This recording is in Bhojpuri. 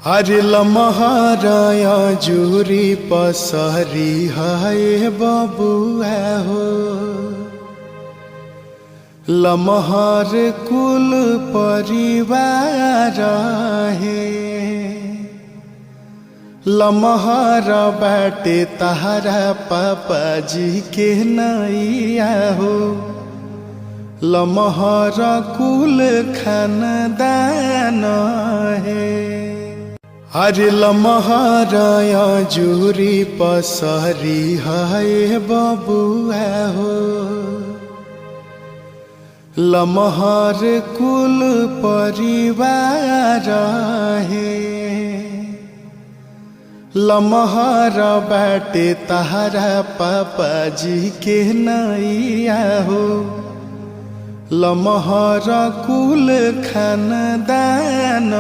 अरे लमहराया जूरी पसरी हाय बबुआ हो। लमहर कुल परिवार है। लमहर बाटे तहरा पापा जी के नैया हो। लमहर कुल खानदान है। अरे लमहराया जूरी पसरी हाय बबुआ हो। लमहर कुल परिवार है। लमहर बाटे तहरा पापा जी के नैया हो। लमहर कुल खानदान